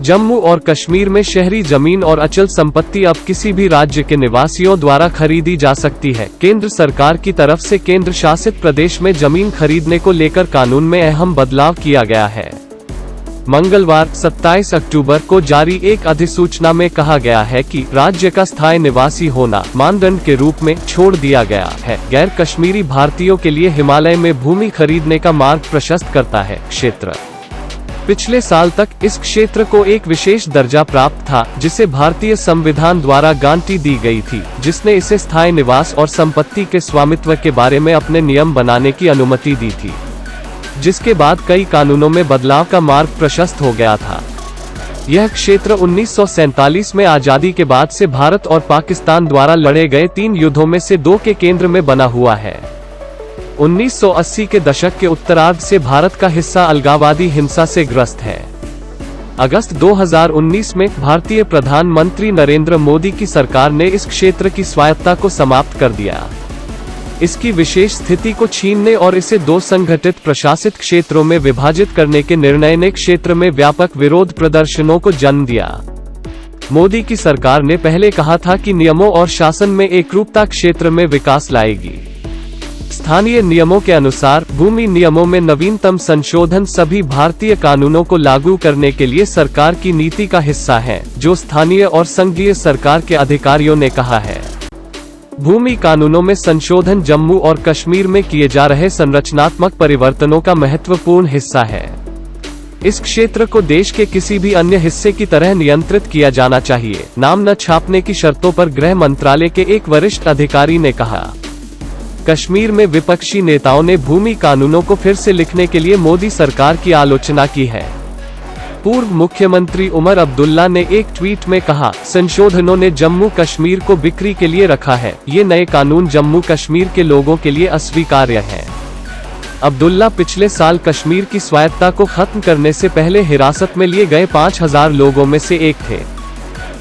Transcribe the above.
जम्मू और कश्मीर में शहरी जमीन और अचल संपत्ति अब किसी भी राज्य के निवासियों द्वारा खरीदी जा सकती है। केंद्र सरकार की तरफ से केंद्र शासित प्रदेश में जमीन खरीदने को लेकर कानून में अहम बदलाव किया गया है। मंगलवार 27 अक्टूबर को जारी एक अधिसूचना में कहा गया है कि राज्य का स्थायी निवासी होना मानदंड के रूप में छोड़ दिया गया है। गैर कश्मीरी भारतीयों के लिए हिमालय में भूमि खरीदने का मार्ग प्रशस्त करता है। क्षेत्र पिछले साल तक इस क्षेत्र को एक विशेष दर्जा प्राप्त था, जिसे भारतीय संविधान द्वारा गारंटी दी गई थी, जिसने इसे स्थायी निवास और संपत्ति के स्वामित्व के बारे में अपने नियम बनाने की अनुमति दी थी, जिसके बाद कई कानूनों में बदलाव का मार्ग प्रशस्त हो गया था। यह क्षेत्र 1947 में आजादी के बाद से भारत और पाकिस्तान द्वारा लड़े गए 3 युद्धों में से 2 के केंद्र में बना हुआ है। 1980 के दशक के उत्तरार्ध से भारत का हिस्सा अलगाववादी हिंसा से ग्रस्त है। अगस्त 2019 में भारतीय प्रधानमंत्री नरेंद्र मोदी की सरकार ने इस क्षेत्र की स्वायत्तता को समाप्त कर दिया। इसकी विशेष स्थिति को छीनने और इसे 2 संगठित प्रशासित क्षेत्रों में विभाजित करने के निर्णय ने क्षेत्र में व्यापक विरोध प्रदर्शनों को जन्म दिया। मोदी की सरकार ने पहले कहा था कि नियमों और शासन में एकरूपता क्षेत्र में विकास लाएगी। स्थानीय नियमों के अनुसार भूमि नियमों में नवीनतम संशोधन सभी भारतीय कानूनों को लागू करने के लिए सरकार की नीति का हिस्सा है, जो स्थानीय और संघीय सरकार के अधिकारियों ने कहा है। भूमि कानूनों में संशोधन जम्मू और कश्मीर में किए जा रहे संरचनात्मक परिवर्तनों का महत्वपूर्ण हिस्सा है। इस क्षेत्र को देश के किसी भी अन्य हिस्से की तरह नियंत्रित किया जाना चाहिए, नाम न छापने की शर्तों पर गृह मंत्रालय के एक वरिष्ठ अधिकारी ने कहा। कश्मीर में विपक्षी नेताओं ने भूमि कानूनों को फिर से लिखने के लिए मोदी सरकार की आलोचना की है। पूर्व मुख्यमंत्री उमर अब्दुल्ला ने एक ट्वीट में कहा, संशोधनों ने जम्मू कश्मीर को बिक्री के लिए रखा है। ये नए कानून जम्मू कश्मीर के लोगों के लिए अस्वीकार्य हैं। अब्दुल्ला पिछले साल कश्मीर की स्वायत्तता को खत्म करने से पहले हिरासत में लिए गए 5000 लोगों में से एक थे।